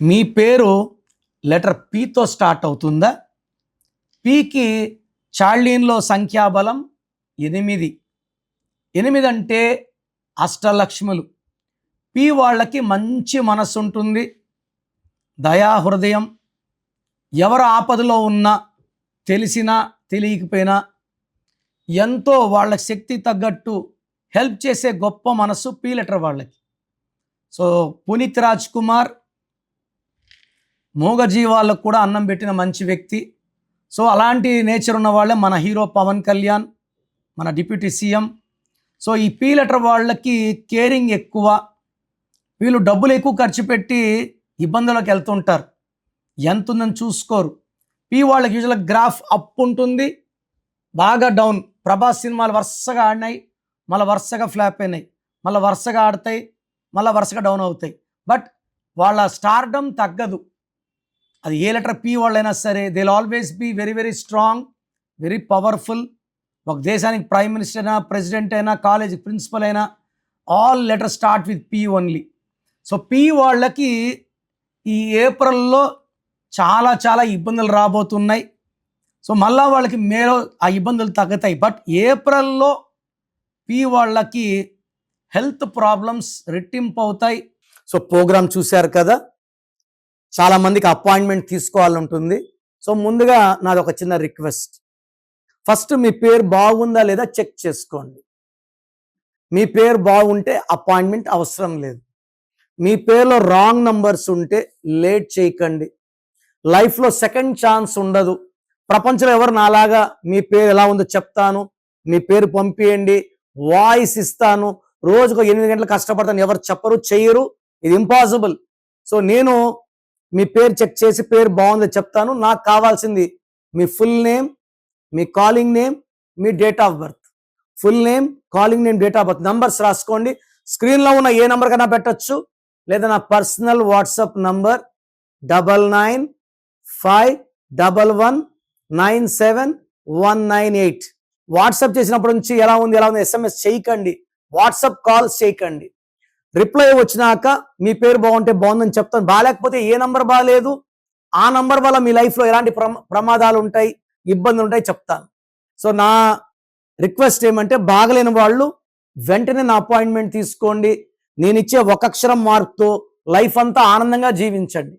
మీ పేరు letter పితో start అవుతుందా? పికి చార్లీన్లో సంఖ్యాబలం 8. 8 అంటే అష్టలక్ష్ములు. పి వాళ్ళకి మంచి మనసు ఉంటుంది, దయాహృదయం. ఎవరు ఆపదలో ఉన్నా, తెలిసినా తెలియకపోయినా ఎంతో వాళ్ళ శక్తి తగ్గట్టు హెల్ప్ చేసే గొప్ప మనసు పి లెటర్ వాళ్ళకి. సో పునీత్ రాజ్ కుమార్ మూగజీవాలకు కూడా అన్నం పెట్టిన మంచి వ్యక్తి. సో అలాంటి నేచర్ ఉన్న వాళ్ళే మన హీరో పవన్ కళ్యాణ్, మన డిప్యూటీ సీఎం. సో ఈ పి లెటర్ వాళ్ళకి కేరింగ్ ఎక్కువ. వీళ్ళు డబ్బులు ఎక్కువ ఖర్చు పెట్టి ఇబ్బందులకు వెళ్తుంటారు, ఎంత ఉందని చూసుకోరు. పి వాళ్ళకి యూజువల్గా గ్రాఫ్ అప్ ఉంటుంది, బాగా డౌన్. ప్రభాస్ సినిమాలు వరుసగా ఆడినాయి, మళ్ళీ వరుసగా ఫ్లాప్ అయినాయి, మళ్ళీ వరుసగా ఆడతాయి, మళ్ళీ వరుసగా డౌన్ అవుతాయి. బట్ వాళ్ళ స్టార్డమ్ తగ్గదు. అది ఏ లెటర్ పి వాళ్ళైనా సరే, they will always be very very strong, very powerful. ఒక దేశానికి ప్రైమ్ మినిస్టర్ అయినా, ప్రెసిడెంట్ అయినా, కాలేజ్ ప్రిన్సిపల్ అయినా, all letter start with P only. So P వాళ్ళకి ఈ ఏప్రిల్లో చాలా చాలా ఇబ్బందులు రాబోతున్నాయి. సో మళ్ళా వాళ్ళకి మేలో ఆ ఇబ్బందులు తగ్గుతాయి. బట్ ఏప్రిల్లో పి వాళ్ళకి హెల్త్ ప్రాబ్లమ్స్ రెట్టింపు అవుతాయి. సో ప్రోగ్రామ్ చూశారు కదా, చాలామందికి అపాయింట్మెంట్ తీసుకోవాలని ఉంటుంది. సో ముందుగా నాది ఒక చిన్న రిక్వెస్ట్, ఫస్ట్ మీ పేరు బాగుందా లేదా చెక్ చేసుకోండి. మీ పేరు బాగుంటే అపాయింట్మెంట్ అవసరం లేదు. మీ పేరులో రాంగ్ నంబర్స్ ఉంటే లేట్ చేయకండి. లైఫ్లో సెకండ్ ఛాన్స్ ఉండదు. ప్రపంచంలో ఎవరు నాలాగా మీ పేరు ఎలా ఉందో చెప్తాను, మీ పేరు పంపియండి, వాయిస్ ఇస్తాను, రోజుకు 8 గంటలు కష్టపడతాను, ఎవరు చెప్పరు, చెయ్యరు. ఇది ఇంపాసిబుల్. సో నేను మీ పేరు చెక్ చేసి పేరు బాగుందో చెప్తాను. నాకు కావాల్సింది మీ ఫుల్ నేమ్, మీ కాలింగ్ నేమ్, మీ date of birth. Full name, calling name, date of birth. Numbers రాసుకోండి. స్క్రీన్లో ఉన్న ఏ నంబర్ కన్నా పెట్టచ్చు, లేదా నా పర్సనల్ వాట్సాప్ నంబర్ 9951197198. వాట్సాప్ చేసినప్పటి నుంచి ఎలా ఉంది ఎస్ఎంఎస్ చేయకండి, వాట్సాప్ కాల్స్ చేయకండి. రిప్లై వచ్చినాక మీ పేరు బాగుంటే బాగుందని చెప్తాను. బాగాలేకపోతే ఏ నంబర్ బాగాలేదు, ఆ నంబర్ వల్ల మీ లైఫ్లో ఎలాంటి ప్రమాదాలు ఉంటాయి, ఇబ్బందులు ఉంటాయి చెప్తాను. సో నా రిక్వెస్ట్ ఏమంటే, బాగలేని వాళ్ళు వెంటనే నా అపాయింట్మెంట్ తీసుకోండి. నేను ఇచ్చే ఒక అక్షరం మార్పుతో లైఫ్ అంతా ఆనందంగా జీవించండి.